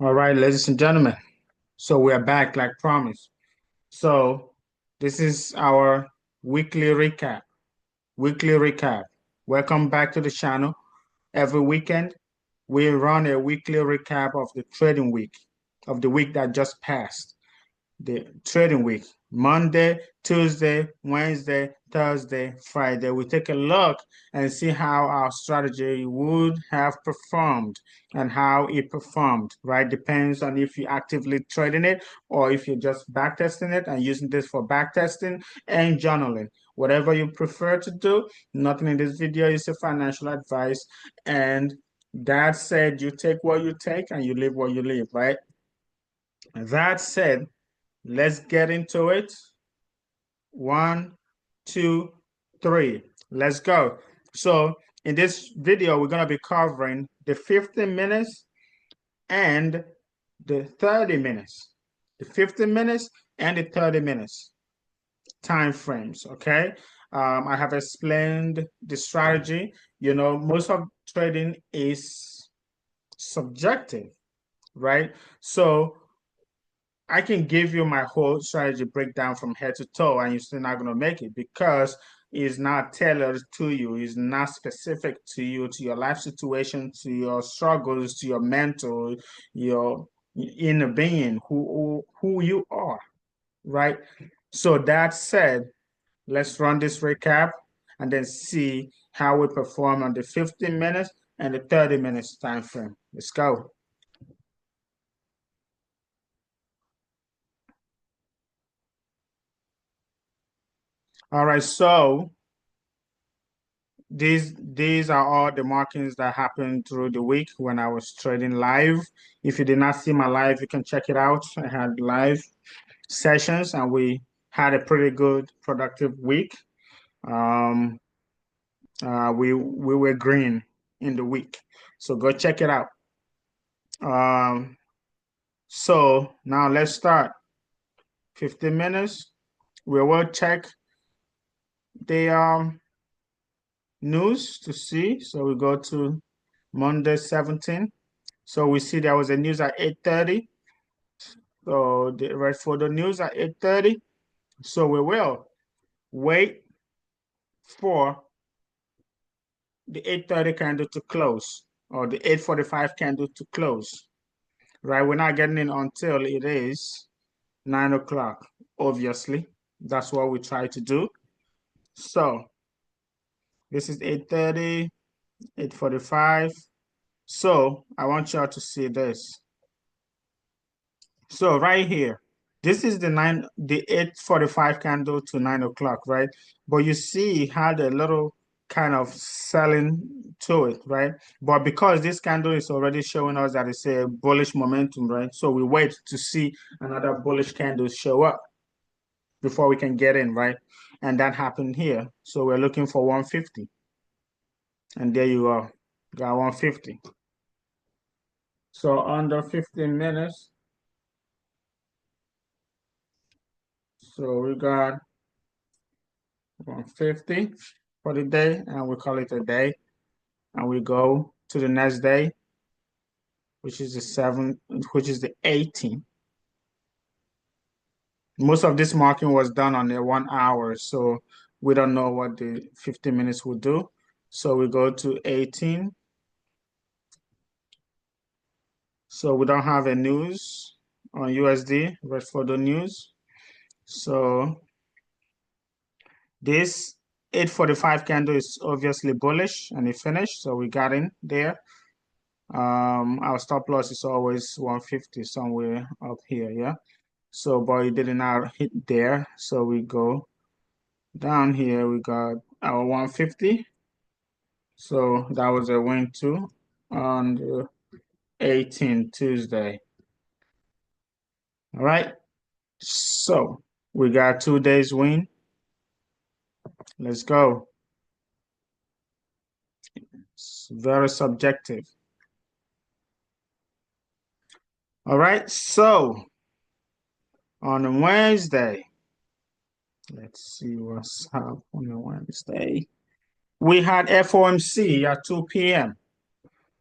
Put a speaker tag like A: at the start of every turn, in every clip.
A: All right, ladies and gentlemen. So we're back like promised. So this is our weekly recap. Weekly recap. Welcome back to the channel. Every weekend, we run a weekly recap of the trading week, of the week that just passed, the trading week. Monday, Tuesday, Wednesday, Thursday, Friday. We take a look and see how our strategy would have performed and how it performed, right? Depends on if you're actively trading it or if you're just backtesting it and using this for backtesting and journaling. Whatever you prefer to do, nothing in this video is a financial advice. And that said, you take what you take and you leave what you leave, right? That said, let's get into it. One, two, three. Let's go. So in this video, we're going to be covering the 15 minutes and the 30 minutes. The 15 minutes and the 30 minutes time frames, okay? I have explained the strategy. You know, most of trading is subjective, right? So I can give you my whole strategy breakdown from head to toe, and you're still not going to make it because it's not tailored to you. It's not specific to you, to your life situation, to your struggles, to your mental, your inner being, who you are, right? So that said, let's run this recap and then see how we perform on the 15 minutes and the 30 minutes time frame. Let's go. All right, so these are all the markings that happened through the week when I was trading live. If you did not see my live, you can check it out. I had live sessions and we had a pretty good productive week. Um, we were green in the week, so go check it out. Um, so now let's start. 15 minutes. We will check the news to see. So we go to Monday 17. So we see there was a news at 8:30. So the right for the news at 8:30. So we will wait for the 8:30 candle to close or the 8:45 candle to close. Right? We're not getting in until it is 9 o'clock, obviously. That's what we try to do. So this is 8:30, 8:45. So I want y'all to see this. So right here, this is the 8:45 candle to 9 o'clock, right? But you see it had a little kind of selling to it, right? But because this candle is already showing us that it's a bullish momentum, right? So we wait to see another bullish candle show up before we can get in, right? And that happened here. So we're looking for 150. And there you are, got 150. So under 15 minutes, so we got 150 for the day, and we call it a day. And we go to the next day, which is the 7th, which is the 18th. Most of this marking was done on the 1 hour, so we don't know what the 15 minutes will do. So we go to 18. So we don't have a news on USD, but for the news. So this 8:45 candle is obviously bullish and it finished, so we got in there. Our stop loss is always 150 somewhere up here, yeah. So, but it did not hit there, so we go down here. We got our 150. So that was a win too on the 18th Tuesday. All right. So we got 2 days win. Let's go. It's very subjective. All right. So on Wednesday, let's see what's up on Wednesday. We had FOMC at 2 p.m.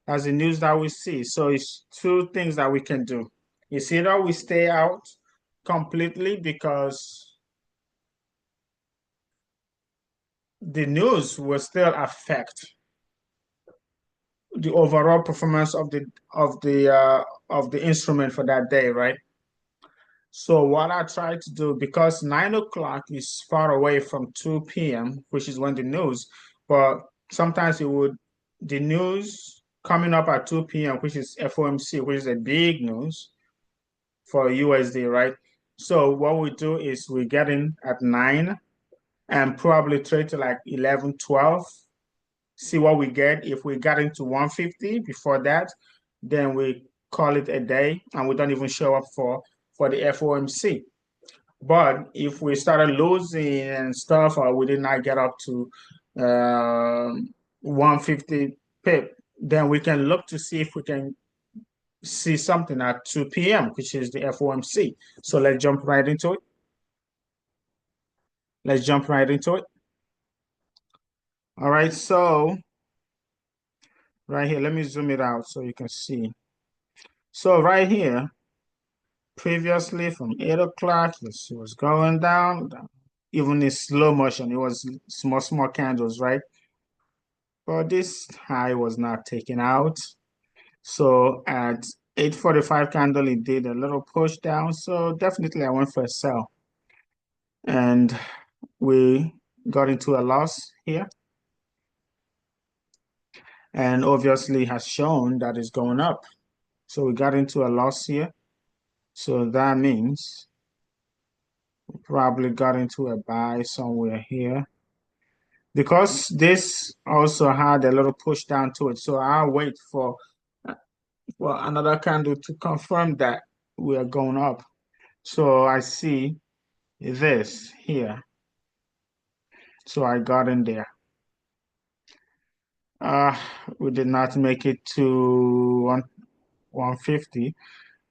A: That's the news that we see. So it's two things that we can do. It's either we stay out completely because the news will still affect the overall performance of the instrument for that day, right? So what I try to do, because 9 o'clock is far away from 2 p.m., which is when the news, but sometimes the news coming up at 2 p.m., which is FOMC, which is a big news for USD, right? So what we do is we get in at 9 and probably trade to like 11, 12, see what we get. If we got into 150 before that, then we call it a day and we don't even show up for the FOMC. But if we started losing and stuff, or we did not get up to 150 pip, then we can look to see if we can see something at 2 p.m., which is the FOMC. So let's jump right into it. Let's jump right into it. All right, so right here, let me zoom it out so you can see. So right here, previously from 8 o'clock, it was going down, even in slow motion, it was small candles, right? But this high was not taken out. So at 8:45 candle, it did a little push down. So definitely I went for a sell. And we got into a loss here. And obviously has shown that it's going up. So we got into a loss here. So that means we probably got into a buy somewhere here. Because this also had a little push down to it. So I'll wait for another candle to confirm that we are going up. So I see this here. So I got in there. We did not make it to 150,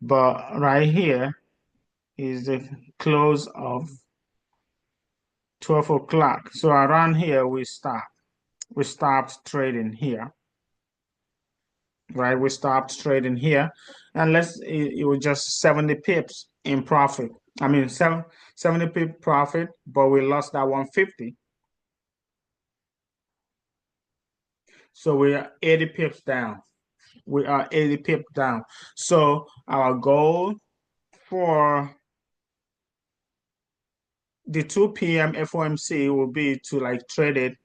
A: but right here is the close of 12 o'clock. So around here we stopped. We stopped trading here. Right? We stopped trading here. And it was just 70 pips in profit. I mean 70 pip profit, but we lost that 150. So we are 80 pips down. We are 80 pips down. So our goal for the 2 p.m. FOMC will be to like trade it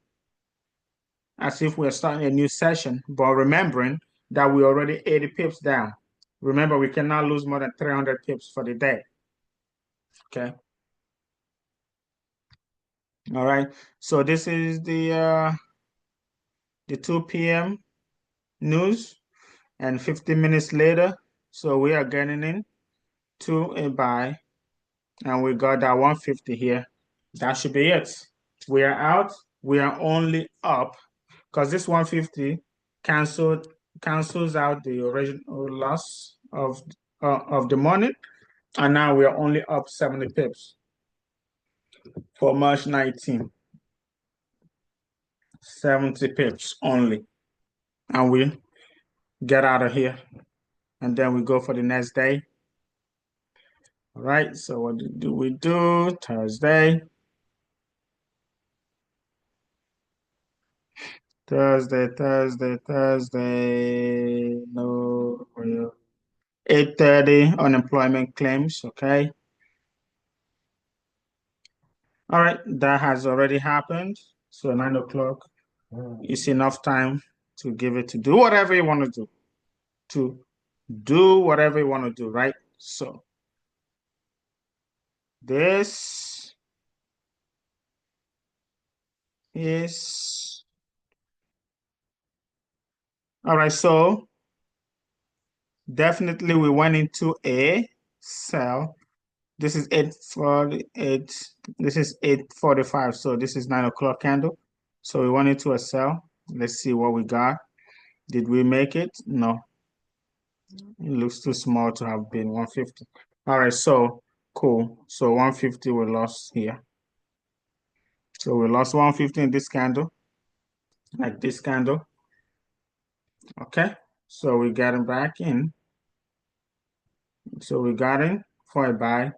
A: as if we're starting a new session, but remembering that we're already 80 pips down. Remember, we cannot lose more than 300 pips for the day. Okay. All right. So this is the 2 p.m. news, and 15 minutes later, so we are getting in to a buy, and we got that 150 here. That should be it. We are out. We are only up because this 150 cancels out the original loss of the morning, and now we are only up 70 pips for March 19. 70 pips only, and we get out of here, and then we go for the next day. All right, so what do we do? Thursday. No, 8:30 unemployment claims. Okay. All right, that has already happened. So 9 o'clock is enough time to give it to do whatever you want to do. To do whatever you want to do, right? So this is all right. So definitely we went into a sell. This is 8:48. This is 8:45. So this is 9 o'clock candle. So we went into a sell. Let's see what we got. Did we make it? No. It looks too small to have been 150. All right, so cool. So 150 we lost here. So we lost 150 in this candle, like this candle. Okay. So we got him back in. So we got in for a buy,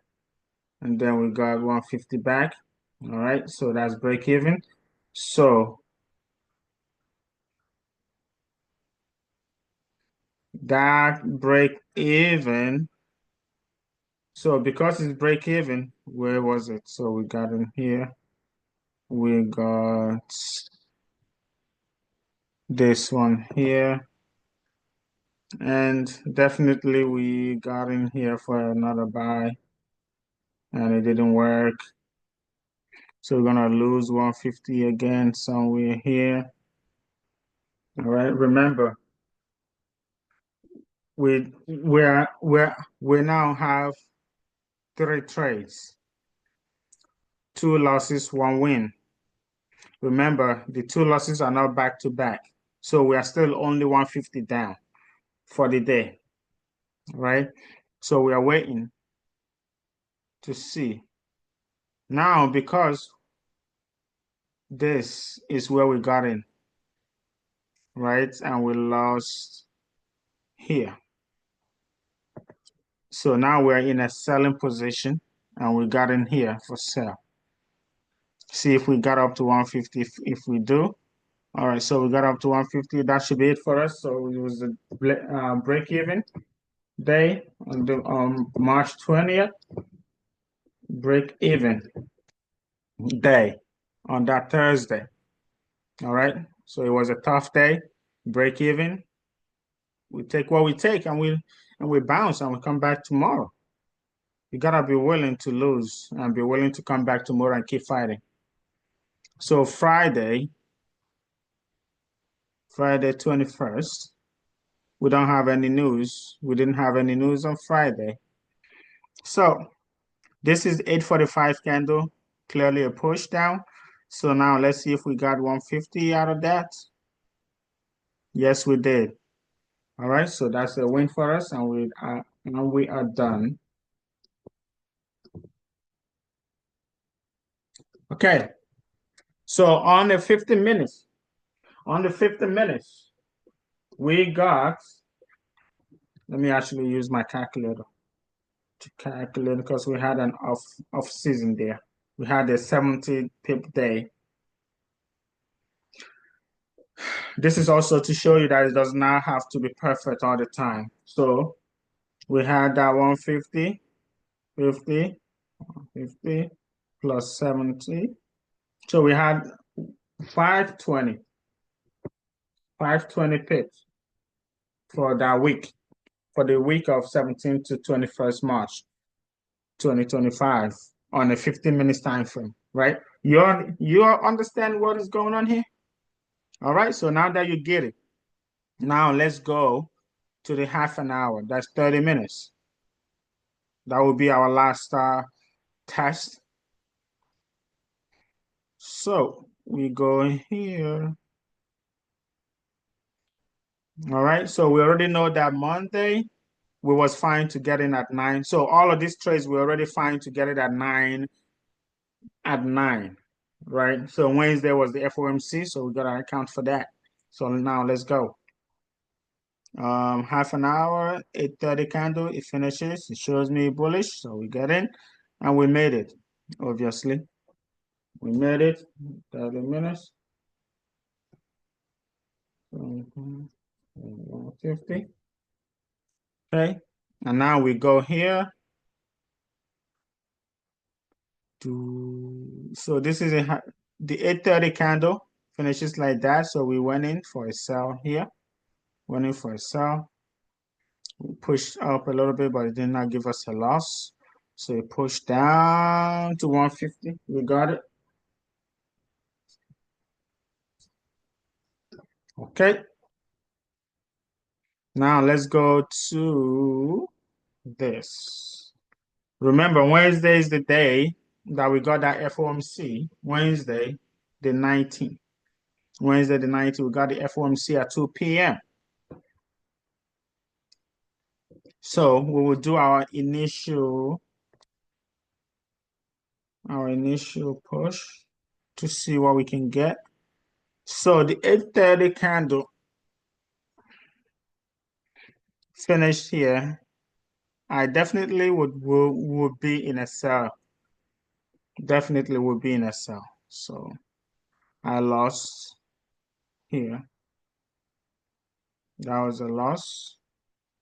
A: and then we got 150 back. All right, so that's break even. So that break even. So because it's break even, where was it? So we got in here. We got this one here. And definitely we got in here for another buy and it didn't work. So we're gonna lose 150 again somewhere here. All right, remember we now have 3 trades, 2 losses, 1 win. Remember, the 2 losses are not back to back. So we are still only 150 down for the day. Right? So we are waiting to see. Now, because this is where we got in, right? And we lost here. So now we're in a selling position and we got in here for sale. See if we got up to 150 if we do. All right, so we got up to 150. That should be it for us. So it was a break-even day on the March 20th. Break-even day on that Thursday. All right, so it was a tough day. Break-even. We take what we take and we bounce and we come back tomorrow. You gotta be willing to lose and be willing to come back tomorrow and keep fighting. So Friday 21st, we don't have any news. We didn't have any news on Friday. So this is 845 candle, clearly a push down. So now let's see if we got 150 out of that. Yes, we did. All right, so that's a win for us, and we are done. Okay. So on the 50 minutes, we got, let me actually use my calculator to calculate because we had an off season there. We had a 70 pip day. This is also to show you that it does not have to be perfect all the time. So we had that 150, 50, 50 plus 70. So we had 520 pips for that week, for the week of 17th to 21st March 2025 on a 15 minutes time frame, right? You understand what is going on here? All right, so now that you get it, now let's go to the half an hour. That's 30 minutes. That will be our last test. So we go here. All right, so we already know that Monday we was fine to get in at 9. So all of these trades we already fine to get it at 9, right? So Wednesday was the FOMC, so we gotta account for that. So now let's go. Half an hour, 8:30 candle, it finishes, it shows me bullish, so we get in and we made it, obviously. We made it, 30 minutes. 150. Okay, and now we go here to, so this is the 8:30 candle finishes like that, so we went in for a sell here, went in for a sell. We pushed up a little bit, but it did not give us a loss. So it pushed down to 150. We got it. Okay. Now let's go to this. Remember, Wednesday is the day that we got that FOMC. Wednesday, the 19th. Wednesday, the 19th, we got the FOMC at 2 p.m. So we will do our initial push to see what we can get. So the 8:30 candle finished here, I definitely would be in a sell. Definitely would be in a sell. So I lost here. That was a loss.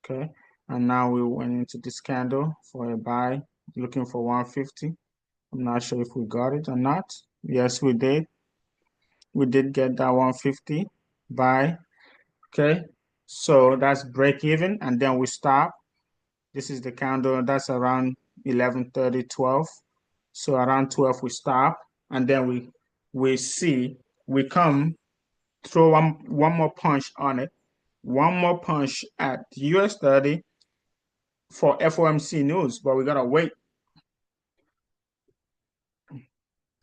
A: Okay. And now we went into this candle for a buy, looking for 150. I'm not sure if we got it or not. Yes, we did. We did get that 150 buy. Okay. So that's break even. And then we stop. This is the candle. That's around 11:30, 12. So around 12 we stop. And then we come throw one more punch on it. One more punch at US30 for FOMC news, but we gotta wait.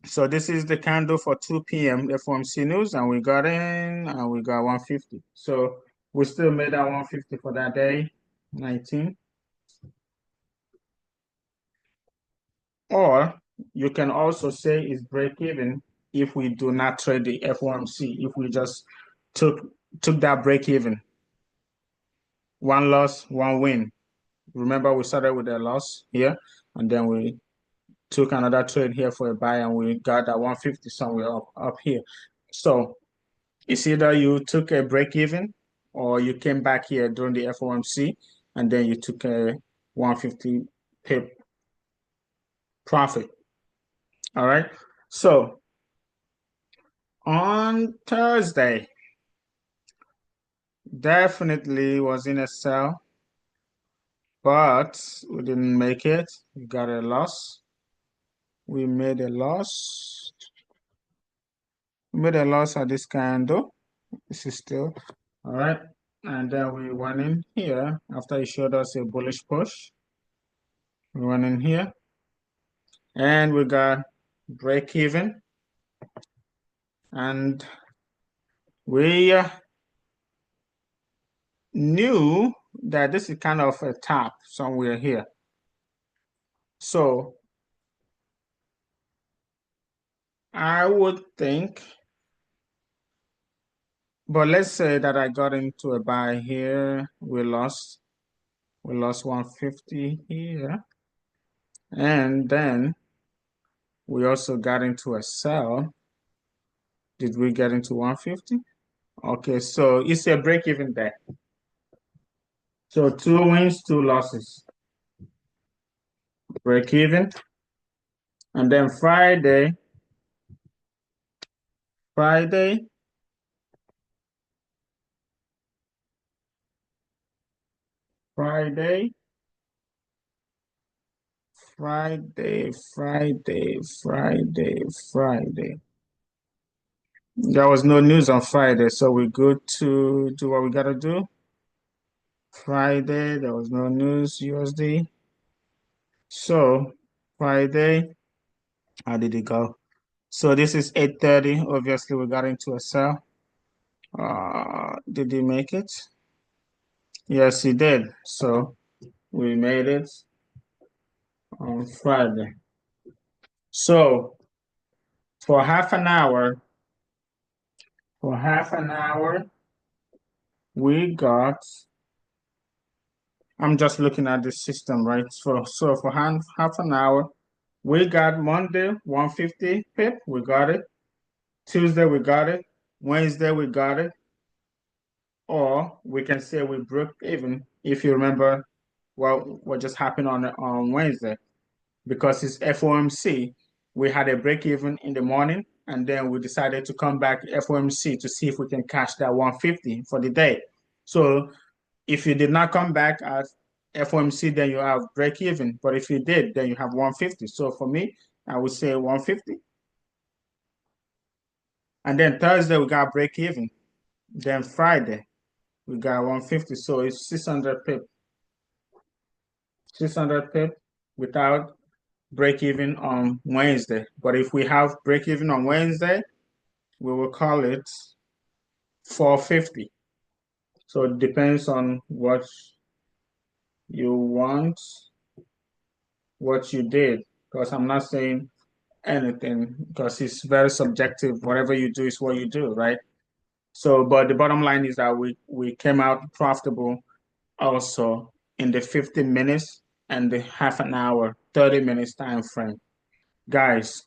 A: So this is the candle for 2 p.m. FOMC news, and we got in, and we got 150. So we still made that 150 for that day, 19. Or you can also say it's break even if we do not trade the FOMC, if we just took that break even. One loss, one win. Remember, we started with a loss here, and then we took another trade here for a buy, and we got that 150 somewhere up here. So it's either you took a break even or you came back here during the FOMC and then you took a 150 pip profit. All right. So on Thursday, definitely was in a sell, but we didn't make it. We got a loss. We made a loss. We made a loss at this candle. This is still all right. And then we went in here after he showed us a bullish push. We went in here and we got break even. And we knew that this is kind of a top somewhere here. So I would think, but let's say that I got into a buy here. We lost 150 here. And then we also got into a sell. Did we get into 150? Okay, so it's a break even there. So 2 wins, 2 losses. Break even. And then Friday, Friday, Friday, Friday, Friday, Friday, Friday. There was no news on Friday, so we're good to do what we gotta do. Friday, there was no news, USD. So Friday, how did it go? So this is 8:30. Obviously, we got into a sell. Did he make it? Yes, he did. So we made it on Friday. So for half an hour, we got, I'm just looking at the system, right? So for half an hour, we got Monday 150 pip, we got it. Tuesday we got it. Wednesday we got it. Or we can say we broke even if you remember what just happened on Wednesday. Because it's FOMC, we had a break even in the morning and then we decided to come back FOMC to see if we can catch that 150 for the day. So if you did not come back at FOMC, then you have break even. But if you did, then you have 150. So for me, I would say 150. And then Thursday, we got break even. Then Friday, we got 150. So it's 600 pip. 600 pip without break even on Wednesday. But if we have break even on Wednesday, we will call it 450. So it depends on what you want, what you did, because I'm not saying anything because it's very subjective. Whatever you do is what you do, right? So, but the bottom line is that we came out profitable also in the 50 minutes and the half an hour, 30 minutes time frame. Guys,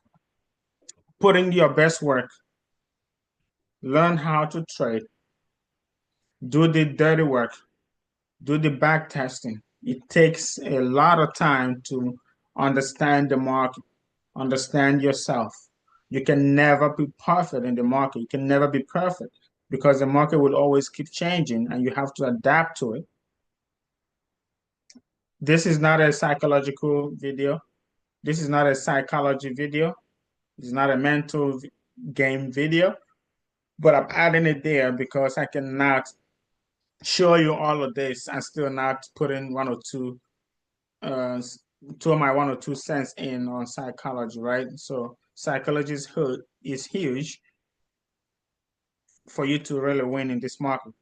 A: put in your best work, learn how to trade, do the dirty work, do the back testing. It takes a lot of time to understand the market, understand yourself. You can never be perfect in the market. You can never be perfect because the market will always keep changing and you have to adapt to it. This is not a psychological video. This is not a psychology video. It's not a mental game video, but I'm adding it there because I cannot show you all of this and still not put in uh, two of my 1 or 2 cents in on psychology, right? So psychology is huge for you to really win in this market.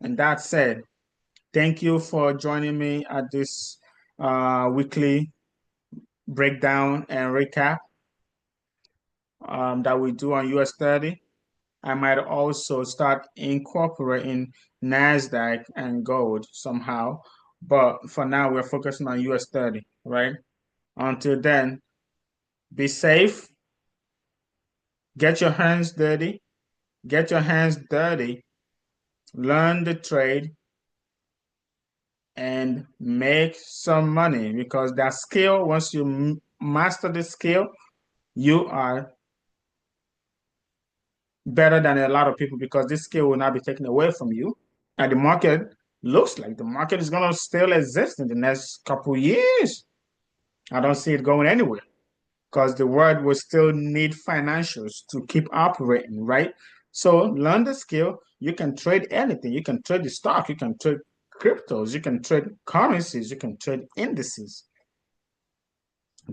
A: And that said, thank you for joining me at this weekly breakdown and recap that we do on US30. I might also start incorporating NASDAQ and gold somehow. But for now, we're focusing on US30, right? Until then, be safe, get your hands dirty, learn the trade, and make some money because that skill, once you master the skill, you are better than a lot of people because this skill will not be taken away from you. And the market looks like the market is going to still exist in the next couple years. I don't see it going anywhere because the world will still need financials to keep operating, right? So learn the skill. You can trade anything. You can trade the stock. You can trade cryptos. You can trade currencies. You can trade indices,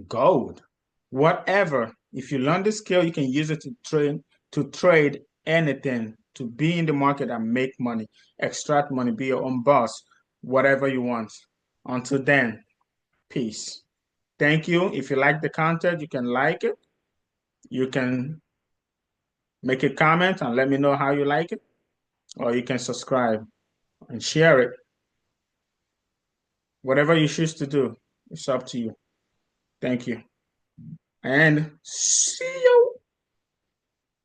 A: gold, whatever. If you learn the skill, you can use it to trade anything, to be in the market and make money, extract money, be your own boss, whatever you want. Until then, peace. Thank you. If you like the content, you can like it. You can make a comment and let me know how you like it, or you can subscribe and share it. Whatever you choose to do, it's up to you. Thank you. And see you.